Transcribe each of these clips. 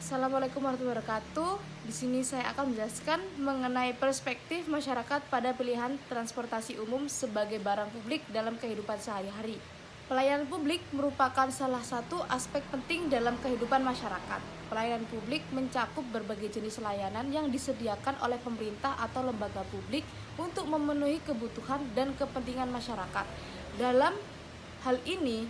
Assalamualaikum warahmatullahi wabarakatuh. Di sini saya akan menjelaskan mengenai perspektif masyarakat pada pilihan transportasi umum sebagai barang publik dalam kehidupan sehari-hari. Pelayanan publik merupakan salah satu aspek penting dalam kehidupan masyarakat. Pelayanan publik mencakup berbagai jenis layanan yang disediakan oleh pemerintah atau lembaga publik untuk memenuhi kebutuhan dan kepentingan masyarakat. Dalam hal ini,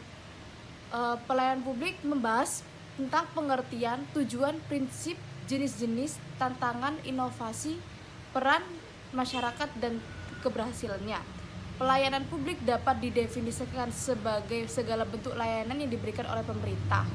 pelayanan publik membahas tentang pengertian, tujuan, prinsip, jenis-jenis, tantangan, inovasi, peran masyarakat, dan keberhasilannya. Pelayanan publik dapat didefinisikan sebagai segala bentuk layanan yang diberikan oleh pemerintah.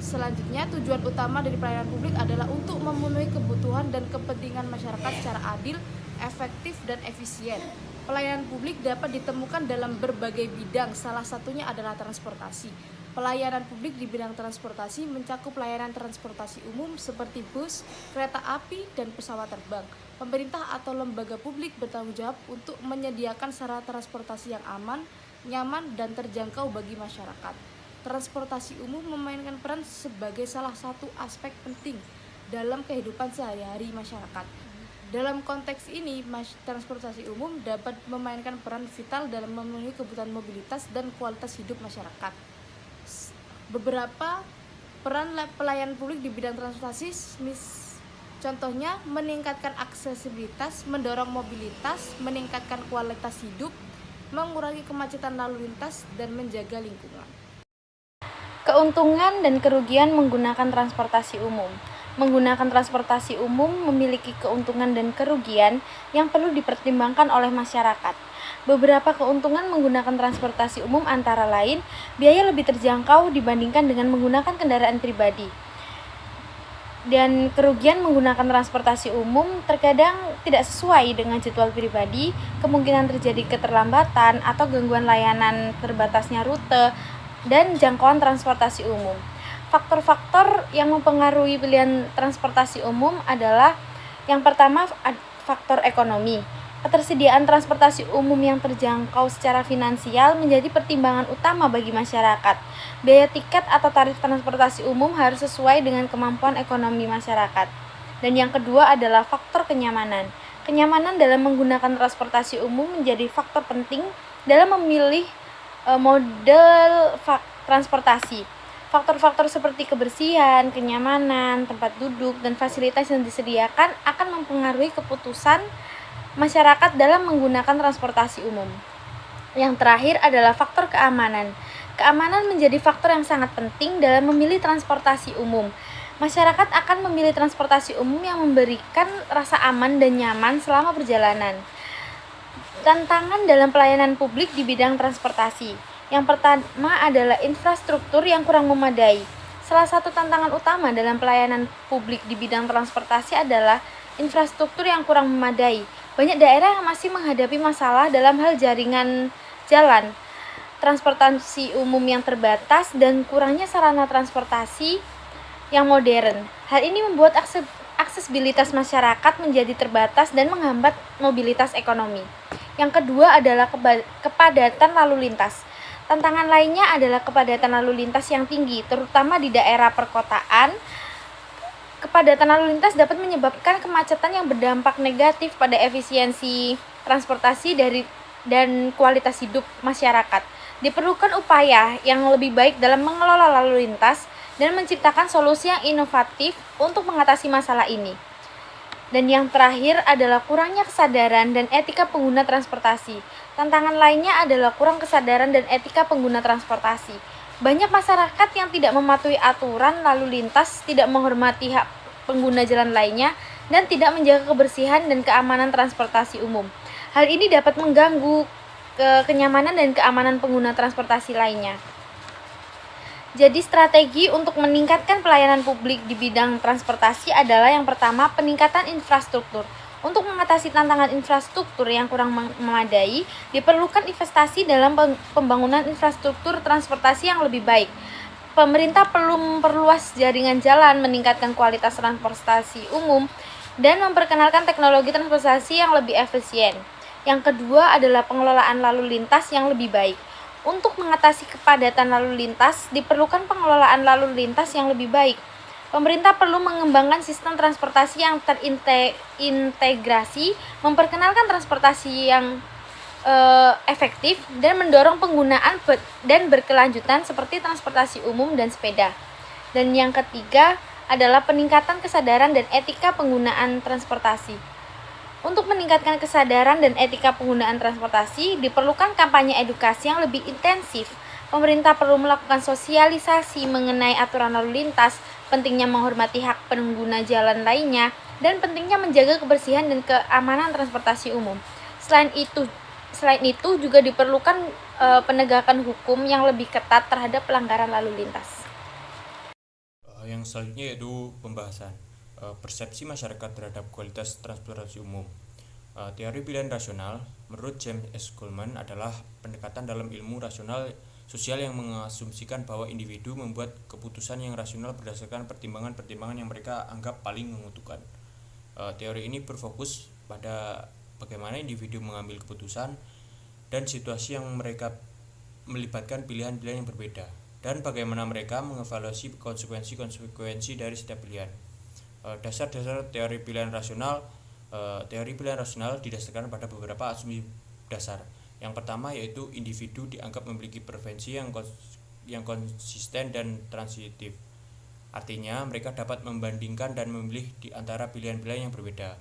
Selanjutnya, tujuan utama dari pelayanan publik adalah untuk memenuhi kebutuhan dan kepentingan masyarakat secara adil, efektif, dan efisien. Pelayanan publik dapat ditemukan dalam berbagai bidang, salah satunya adalah transportasi. Pelayanan publik di bidang transportasi mencakup layanan transportasi umum seperti bus, kereta api, dan pesawat terbang. Pemerintah atau lembaga publik bertanggung jawab untuk menyediakan sarana transportasi yang aman, nyaman, dan terjangkau bagi masyarakat. Transportasi umum memainkan peran sebagai salah satu aspek penting dalam kehidupan sehari-hari masyarakat. Dalam konteks ini, transportasi umum dapat memainkan peran vital dalam memenuhi kebutuhan mobilitas dan kualitas hidup masyarakat. Beberapa peran pelayanan publik di bidang transportasi, contohnya meningkatkan aksesibilitas, mendorong mobilitas, meningkatkan kualitas hidup, mengurangi kemacetan lalu lintas, dan menjaga lingkungan. Keuntungan dan kerugian menggunakan transportasi umum. Menggunakan transportasi umum memiliki keuntungan dan kerugian yang perlu dipertimbangkan oleh masyarakat. Beberapa keuntungan menggunakan transportasi umum antara lain, biaya lebih terjangkau dibandingkan dengan menggunakan kendaraan pribadi. Dan kerugian menggunakan transportasi umum terkadang tidak sesuai dengan jadwal pribadi, kemungkinan terjadi keterlambatan atau gangguan layanan, terbatasnya rute, dan jangkauan transportasi umum. Faktor-faktor yang mempengaruhi pilihan transportasi umum adalah yang pertama, faktor ekonomi. Ketersediaan transportasi umum yang terjangkau secara finansial menjadi pertimbangan utama bagi masyarakat. Biaya tiket atau tarif transportasi umum harus sesuai dengan kemampuan ekonomi masyarakat. Dan yang kedua adalah faktor kenyamanan. Kenyamanan dalam menggunakan transportasi umum menjadi faktor penting dalam memilih model transportasi. Faktor-faktor seperti kebersihan, kenyamanan, tempat duduk, dan fasilitas yang disediakan akan mempengaruhi keputusan masyarakat dalam menggunakan transportasi umum. Yang terakhir adalah faktor keamanan. Keamanan menjadi faktor yang sangat penting dalam memilih transportasi umum. Masyarakat akan memilih transportasi umum yang memberikan rasa aman dan nyaman selama perjalanan. Tantangan dalam pelayanan publik di bidang transportasi. Yang pertama adalah infrastruktur yang kurang memadai. Salah satu tantangan utama dalam pelayanan publik di bidang transportasi adalah infrastruktur yang kurang memadai. Banyak daerah yang masih menghadapi masalah dalam hal jaringan jalan, transportasi umum yang terbatas, dan kurangnya sarana transportasi yang modern. Hal ini membuat aksesibilitas masyarakat menjadi terbatas dan menghambat mobilitas ekonomi. Yang kedua adalah kepadatan lalu lintas. Tantangan lainnya adalah kepadatan lalu lintas yang tinggi, terutama di daerah perkotaan. Kepadatan lalu lintas dapat menyebabkan kemacetan yang berdampak negatif pada efisiensi transportasi dan kualitas hidup masyarakat. Diperlukan upaya yang lebih baik dalam mengelola lalu lintas dan menciptakan solusi yang inovatif untuk mengatasi masalah ini. Dan yang terakhir adalah kurangnya kesadaran dan etika pengguna transportasi. Tantangan lainnya adalah kurang kesadaran dan etika pengguna transportasi. Banyak masyarakat yang tidak mematuhi aturan lalu lintas, tidak menghormati hak pengguna jalan lainnya, dan tidak menjaga kebersihan dan keamanan transportasi umum. Hal ini dapat mengganggu kenyamanan dan keamanan pengguna transportasi lainnya. Jadi strategi untuk meningkatkan pelayanan publik di bidang transportasi adalah yang pertama, peningkatan infrastruktur. Untuk mengatasi tantangan infrastruktur yang kurang memadai, diperlukan investasi dalam pembangunan infrastruktur transportasi yang lebih baik. Pemerintah perlu memperluas jaringan jalan, meningkatkan kualitas transportasi umum, dan memperkenalkan teknologi transportasi yang lebih efisien. Yang kedua adalah pengelolaan lalu lintas yang lebih baik. Untuk mengatasi kepadatan lalu lintas, diperlukan pengelolaan lalu lintas yang lebih baik. Pemerintah perlu mengembangkan sistem transportasi yang terintegrasi, memperkenalkan transportasi yang efektif, dan mendorong penggunaan dan berkelanjutan seperti transportasi umum dan sepeda. Dan yang ketiga adalah peningkatan kesadaran dan etika penggunaan transportasi. Untuk meningkatkan kesadaran dan etika penggunaan transportasi, diperlukan kampanye edukasi yang lebih intensif. Pemerintah perlu melakukan sosialisasi mengenai aturan lalu lintas, pentingnya menghormati hak pengguna jalan lainnya, dan pentingnya menjaga kebersihan dan keamanan transportasi umum. Selain itu juga diperlukan penegakan hukum yang lebih ketat terhadap pelanggaran lalu lintas. Yang selanjutnya yaitu pembahasan persepsi masyarakat terhadap kualitas transportasi umum. Teori pilihan rasional menurut James S. Goldman adalah pendekatan dalam ilmu rasional sosial yang mengasumsikan bahwa individu membuat keputusan yang rasional berdasarkan pertimbangan-pertimbangan yang mereka anggap paling menguntungkan. Teori ini berfokus pada bagaimana individu mengambil keputusan dan situasi yang mereka melibatkan pilihan-pilihan yang berbeda, dan bagaimana mereka mengevaluasi konsekuensi-konsekuensi dari setiap pilihan. Dasar-dasar teori pilihan rasional. Teori pilihan rasional didasarkan pada beberapa asumsi dasar. Yang pertama yaitu individu dianggap memiliki preferensi yang konsisten dan transitif. Artinya mereka dapat membandingkan dan memilih di antara pilihan-pilihan yang berbeda.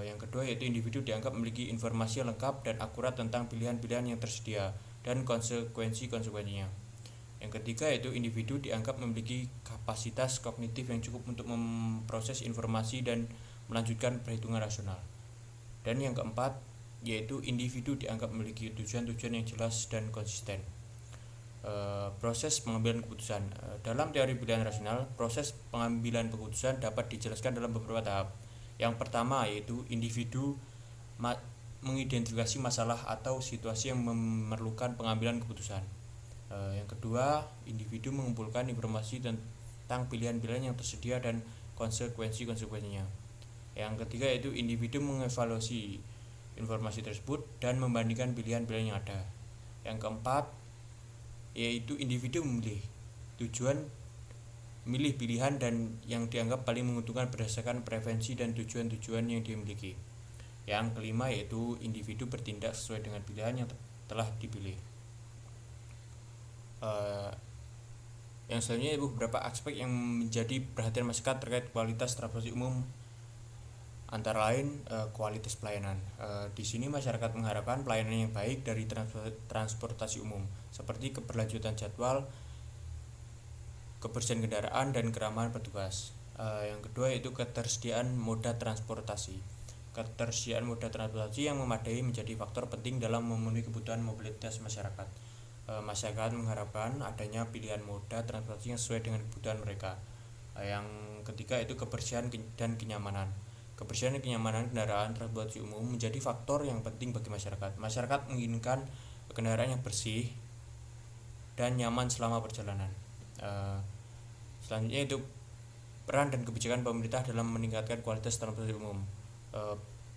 Yang kedua yaitu individu dianggap memiliki informasi yang lengkap dan akurat tentang pilihan-pilihan yang tersedia dan konsekuensi-konsekuensinya. Yang ketiga yaitu individu dianggap memiliki kapasitas kognitif yang cukup untuk memproses informasi dan melanjutkan perhitungan rasional. Dan yang keempat yaitu individu dianggap memiliki tujuan-tujuan yang jelas dan konsisten. Proses pengambilan keputusan. Dalam teori pilihan rasional, proses pengambilan keputusan dapat dijelaskan dalam beberapa tahap. Yang pertama yaitu individu mengidentifikasi masalah atau situasi yang memerlukan pengambilan keputusan. Yang kedua, individu mengumpulkan informasi tentang pilihan-pilihan yang tersedia dan konsekuensi-konsekuensinya. Yang ketiga yaitu individu mengevaluasi informasi tersebut dan membandingkan pilihan-pilihan yang ada. Yang keempat yaitu individu memilih pilihan dan yang dianggap paling menguntungkan berdasarkan preferensi dan tujuan-tujuan yang dimiliki. Yang kelima yaitu individu bertindak sesuai dengan pilihan yang telah dipilih. Yang selanjutnya beberapa aspek yang menjadi perhatian masyarakat terkait kualitas transportasi umum, antara lain kualitas pelayanan. Di sini masyarakat mengharapkan pelayanan yang baik dari transportasi umum, seperti keberlanjutan jadwal, kebersihan kendaraan, dan keramahan petugas. Yang kedua yaitu ketersediaan moda transportasi. Ketersediaan moda transportasi yang memadai menjadi faktor penting dalam memenuhi kebutuhan mobilitas masyarakat. Masyarakat mengharapkan adanya pilihan moda transportasi yang sesuai dengan kebutuhan mereka. Yang ketiga yaitu kebersihan dan kenyamanan. Kebersihan dan kenyamanan kendaraan transportasi umum menjadi faktor yang penting bagi masyarakat. Masyarakat menginginkan kendaraan yang bersih dan nyaman selama perjalanan. Selanjutnya itu peran dan kebijakan pemerintah dalam meningkatkan kualitas transportasi umum.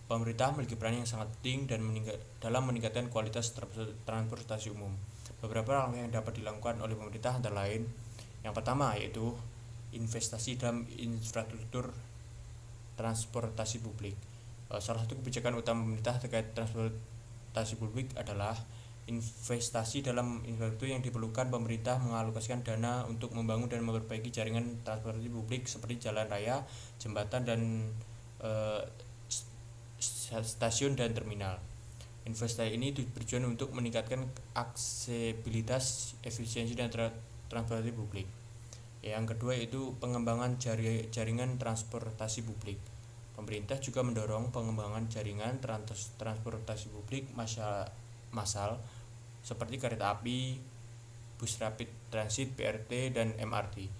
Pemerintah memiliki peran yang sangat penting dalam meningkatkan kualitas transportasi umum. Beberapa langkah yang dapat dilakukan oleh pemerintah antara lain, yang pertama yaitu investasi dalam infrastruktur transportasi publik. Salah satu kebijakan utama pemerintah terkait transportasi publik adalah investasi dalam infrastruktur yang diperlukan. Pemerintah mengalokasikan dana untuk membangun dan memperbaiki jaringan transportasi publik seperti jalan raya, jembatan, dan stasiun dan terminal. Investasi ini bertujuan untuk meningkatkan aksesibilitas, efisiensi, dan transportasi publik. Yang kedua yaitu pengembangan jaringan transportasi publik. Pemerintah juga mendorong pengembangan jaringan transportasi publik massal seperti kereta api, bus rapid transit, BRT, dan MRT.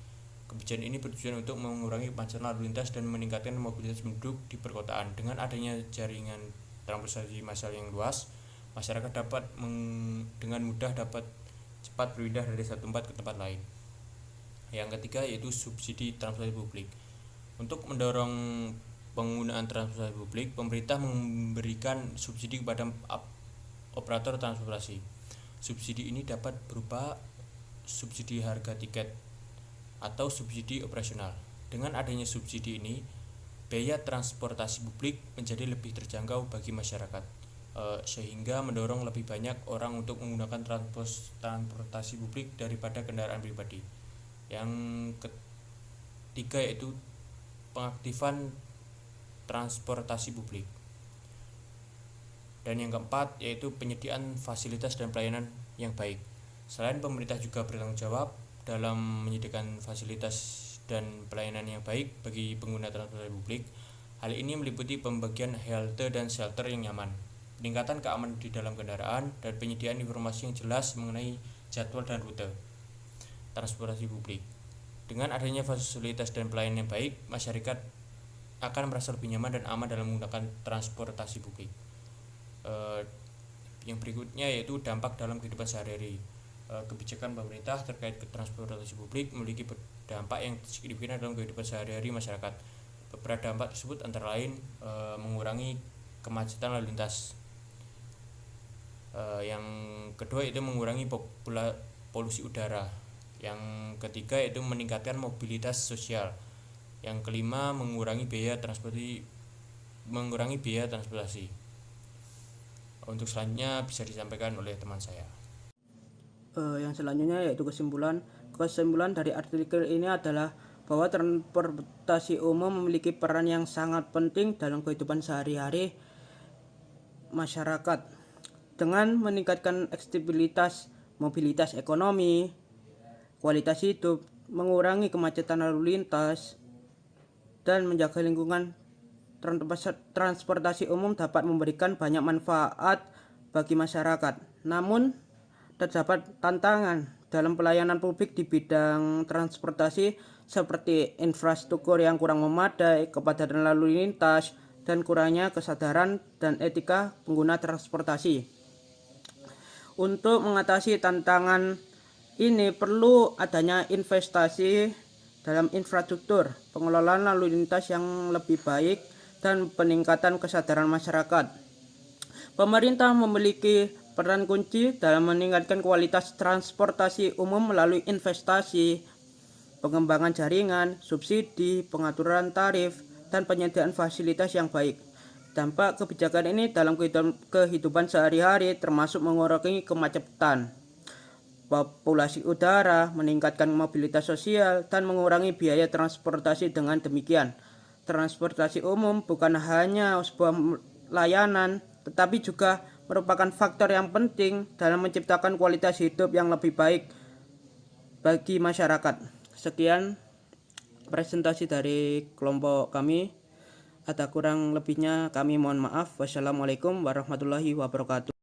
Kebijakan ini bertujuan untuk mengurangi kemacetan lalu lintas dan meningkatkan mobilitas penduduk di perkotaan. Dengan adanya jaringan transportasi massal yang luas, masyarakat dapat dengan mudah dapat cepat berpindah dari satu tempat ke tempat lain. Yang ketiga yaitu subsidi transportasi publik. Untuk mendorong penggunaan transportasi publik, pemerintah memberikan subsidi kepada operator transportasi. Subsidi ini dapat berupa subsidi harga tiket atau subsidi operasional. Dengan adanya subsidi ini, biaya transportasi publik menjadi lebih terjangkau bagi masyarakat, sehingga mendorong lebih banyak orang untuk menggunakan transportasi publik daripada kendaraan pribadi. Yang ketiga yaitu pengaktifan transportasi publik. Dan yang keempat yaitu penyediaan fasilitas dan pelayanan yang baik. Selain pemerintah juga bertanggung jawab dalam menyediakan fasilitas dan pelayanan yang baik bagi pengguna transportasi publik. Hal ini meliputi pembagian halte dan shelter yang nyaman, peningkatan keamanan di dalam kendaraan, dan penyediaan informasi yang jelas mengenai jadwal dan rute transportasi publik. Dengan adanya fasilitas dan pelayanan yang baik, masyarakat akan merasa lebih nyaman dan aman dalam menggunakan transportasi publik. Yang berikutnya yaitu dampak dalam kehidupan sehari-hari. Kebijakan pemerintah terkait transportasi publik memiliki dampak yang signifikan dalam kehidupan sehari-hari masyarakat. Beberapa dampak tersebut antara lain mengurangi kemacetan lalu lintas. Yang kedua itu mengurangi polusi udara. Yang ketiga itu meningkatkan mobilitas sosial. Yang kelima mengurangi biaya transportasi. Untuk selanjutnya bisa disampaikan oleh teman saya. Yang selanjutnya yaitu kesimpulan dari artikel ini adalah bahwa transportasi umum memiliki peran yang sangat penting dalam kehidupan sehari-hari masyarakat dengan meningkatkan aksesibilitas, mobilitas ekonomi, kualitas hidup, mengurangi kemacetan lalu lintas, dan menjaga lingkungan. Transportasi umum dapat memberikan banyak manfaat bagi masyarakat. Namun terdapat tantangan dalam pelayanan publik di bidang transportasi seperti infrastruktur yang kurang memadai, kepadatan lalu lintas, dan kurangnya kesadaran dan etika pengguna transportasi. Untuk mengatasi tantangan ini perlu adanya investasi dalam infrastruktur, pengelolaan lalu lintas yang lebih baik, dan peningkatan kesadaran masyarakat. Pemerintah memiliki peran kunci dalam meningkatkan kualitas transportasi umum melalui investasi, pengembangan jaringan, subsidi, pengaturan tarif, dan penyediaan fasilitas yang baik. Dampak kebijakan ini dalam kehidupan sehari-hari termasuk mengurangi kemacetan, populasi udara, meningkatkan mobilitas sosial, dan mengurangi biaya transportasi. Dengan demikian, transportasi umum bukan hanya sebuah layanan, tetapi juga merupakan faktor yang penting dalam menciptakan kualitas hidup yang lebih baik bagi masyarakat. Sekian presentasi dari kelompok kami. Ada kurang lebihnya kami mohon maaf. Wassalamualaikum warahmatullahi wabarakatuh.